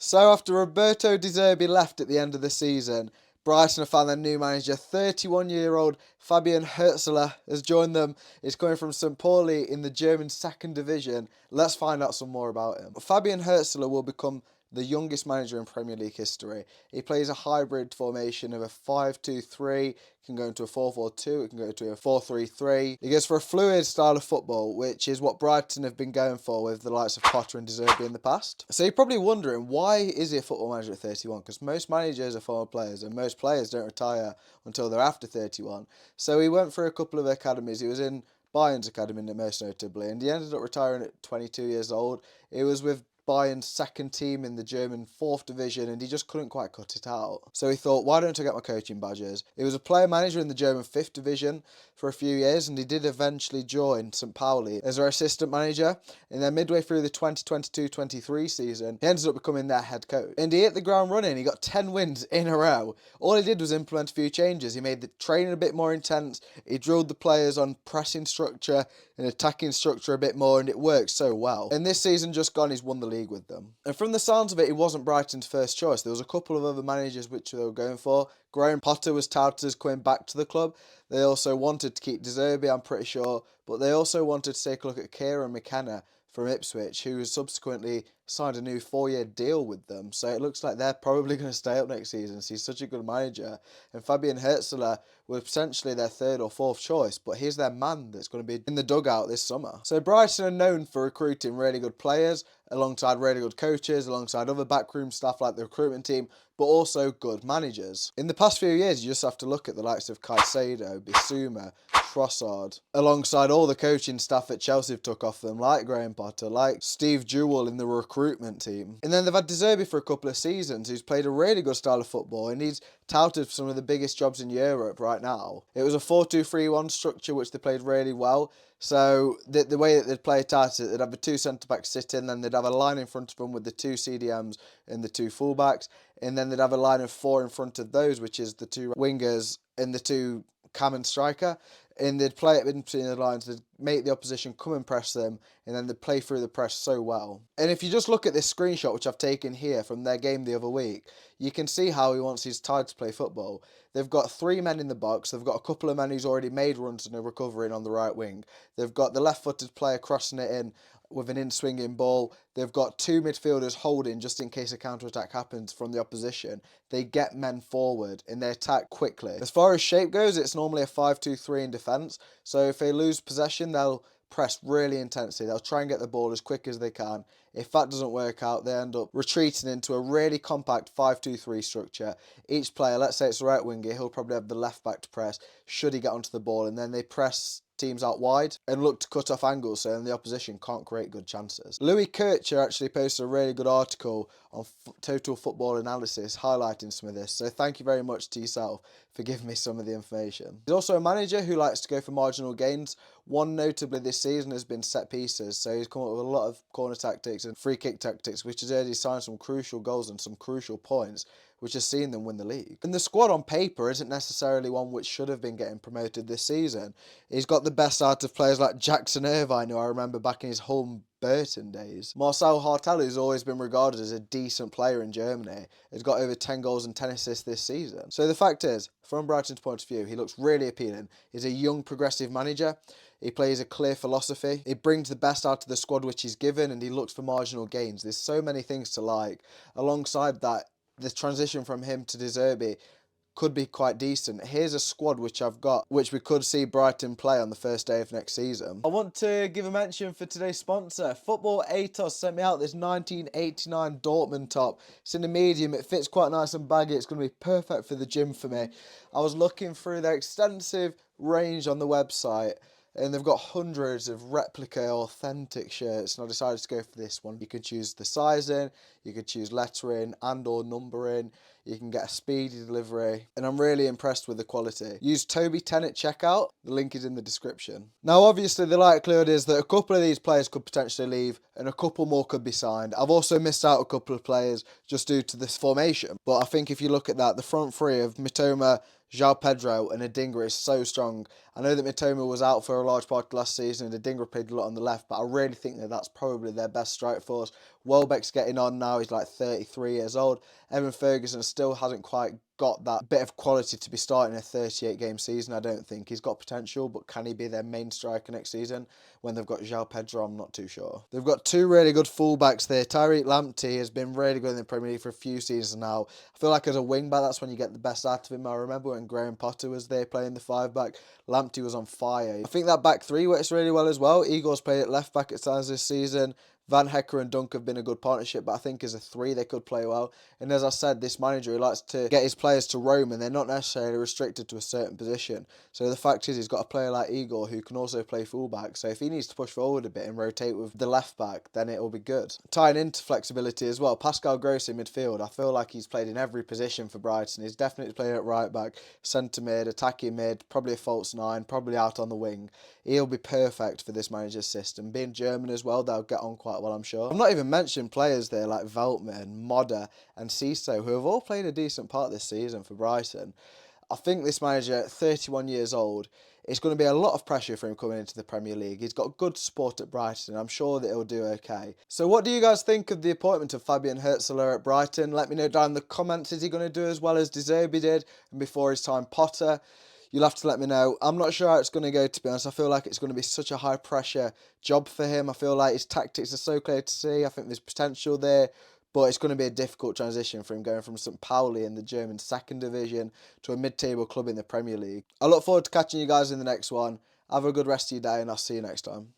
So after Roberto De Zerbi left at the end of the season, Brighton have found their new manager, 31-year-old Fabian Hurzeler, has joined them. He's coming from St Pauli in the German second division. Let's find out some more about him. Fabian Hurzeler will become the youngest manager in Premier League history. He plays a hybrid formation of a 5-2-3, it can go into a 4-4-2, it can go to a 4-3-3. He goes for a fluid style of football, which is what Brighton have been going for with the likes of Potter and De Zerbi in the past. So you're probably wondering, why is he a football manager at 31? Because most managers are former players, and most players don't retire until they're after 31. So he went through a couple of academies. He was in Bayern's academy most notably, and he ended up retiring at 22 years old. It was with Bayern's second team in the German 4th division, and he just couldn't quite cut it out. So he thought, why don't I get my coaching badges? He was a player manager in the German 5th division for a few years, and he did eventually join St Pauli as their assistant manager. And then midway through the 2022-23 season, he ended up becoming their head coach. And he hit the ground running. He got 10 wins in a row. All he did was implement a few changes. He made the training a bit more intense. He drilled the players on pressing structure and attacking structure a bit more, and it worked so well. And this season just gone, he's won the league with them. And from the sounds of it, he wasn't Brighton's first choice. There was a couple of other managers which they were going for. Graham Potter was touted as coming back to the club. They also wanted to keep De Zerbi, I'm pretty sure, but they also wanted to take a look at Kieran McKenna from Ipswich, who has subsequently signed a new 4-year deal with them. So it looks like they're probably going to stay up next season. So he's such a good manager. And Fabian Hurzeler was potentially their third or fourth choice, but he's their man that's going to be in the dugout this summer. So Brighton are known for recruiting really good players, alongside really good coaches, alongside other backroom staff like the recruitment team, but also good managers. In the past few years, you just have to look at the likes of Caicedo, Bissouma, Trossard, alongside all the coaching staff at Chelsea have took off them, like Graham Potter, like Steve Jewell in the recruitment team. And then they've had De Zerbi for a couple of seasons, who's played a really good style of football, and he's touted for some of the biggest jobs in Europe right now. It was a 4-2-3-1 structure, which they played really well. So the way that they'd play it out, they'd have the two centre-backs sitting, then they'd have a line in front of them with the two CDMs and the two full-backs, and then they'd have a line of four in front of those, which is the two wingers and the two cam and striker, and they'd play it in between the lines, they'd make the opposition come and press them, and then they'd play through the press so well. And if you just look at this screenshot, which I've taken here from their game the other week, you can see how he wants his side to play football. They've got 3 men in the box, they've got a couple of men who's already made runs and are recovering on the right wing. They've got the left-footed player crossing it in with an in-swinging ball. They've got 2 midfielders holding just in case a counter-attack happens from the opposition. They get men forward and they attack quickly. As far as shape goes, it's normally a 5-2-3 in defence. So if they lose possession, they'll press really intensely. They'll try and get the ball as quick as they can. If that doesn't work out, they end up retreating into a really compact 5-2-3 structure. Each player, let's say it's the right winger, he'll probably have the left back to press should he get onto the ball, and then they press teams out wide and look to cut off angles so then the opposition can't create good chances. Louis Kircher actually posted a really good article on Total Football Analysis highlighting some of this, so thank you very much to yourself for giving me some of the information. He's also a manager who likes to go for marginal gains. One notably this season has been set pieces, so he's come up with a lot of corner tactics and free kick tactics, which has already signed some crucial goals and some crucial points, which has seen them win the league. And the squad on paper isn't necessarily one which should have been getting promoted this season. He's got the best out of players like Jackson Irvine, who I remember back in his home Burton days. Marcel Hartel, who's always been regarded as a decent player in Germany, has got over 10 goals and 10 assists this season. So the fact is, from Brighton's point of view, he looks really appealing. He's a young, progressive manager. He plays a clear philosophy. He brings the best out of the squad which he's given, and he looks for marginal gains. There's so many things to like. Alongside that, the transition from him to De Zerbi could be quite decent. Here's a squad which I've got, which we could see Brighton play on the first day of next season. I want to give a mention for today's sponsor. Football Atos sent me out this 1989 Dortmund top. It's in a medium, it fits quite nice and baggy. It's going to be perfect for the gym for me. I was looking through their extensive range on the website, and they've got hundreds of replica authentic shirts, and I decided to go for this one. You can choose the sizing, you can choose lettering and or numbering, you can get a speedy delivery, and I'm really impressed with the quality. Use Toby10 at checkout, the link is in the description. Now obviously the likelihood is that a couple of these players could potentially leave and a couple more could be signed. I've also missed out a couple of players just due to this formation, but I think if you look at that, the front three of Mitoma, João Pedro and Adingra is so strong. I know that Mitoma was out for a large part of last season and Adingra played a lot on the left, but I really think that that's probably their best strike force Welbeck's getting on now, he's like 33 years old. Evan Ferguson still hasn't quite got that bit of quality to be starting a 38-game season, I don't think. He's got potential, but can he be their main striker next season? When they've got João Pedro, I'm not too sure. They've got two really good fullbacks there. Tariq Lamptey has been really good in the Premier League for a few seasons now. I feel like as a wing-back, that's when you get the best out of him. I remember when Graham Potter was there playing the 5-back, Lamptey was on fire. I think that back three works really well as well. Igor's played at left-back at times this season. Van Hecker and Dunk have been a good partnership, but I think as a three they could play well. And as I said, this manager, he likes to get his players to roam, and they're not necessarily restricted to a certain position. So the fact is, he's got a player like Igor who can also play fullback. So if he needs to push forward a bit and rotate with the left back, then it'll be good. Tying into flexibility as well, Pascal Gross in midfield. I feel like he's played in every position for Brighton. He's definitely played at right back, centre mid, attacking mid, probably a false nine, probably out on the wing. He'll be perfect for this manager's system. Being German as well, they'll get on quite well, I'm sure. I'm not even mentioning players there like Veltman, Modder and Cisse, who have all played a decent part this season for Brighton. I think this manager, 31 years old, it's going to be a lot of pressure for him coming into the Premier League. He's got good support at Brighton, and I'm sure that he'll do okay. So what do you guys think of the appointment of Fabian Hurzeler at Brighton? Let me know down in the comments. Is he going to do as well as De Zerbi did and before his time Potter? You'll have to let me know. I'm not sure how it's going to go, to be honest. I feel like it's going to be such a high pressure job for him. I feel like his tactics are so clear to see. I think there's potential there. But it's going to be a difficult transition for him going from St Pauli in the German second division to a mid-table club in the Premier League. I look forward to catching you guys in the next one. Have a good rest of your day and I'll see you next time.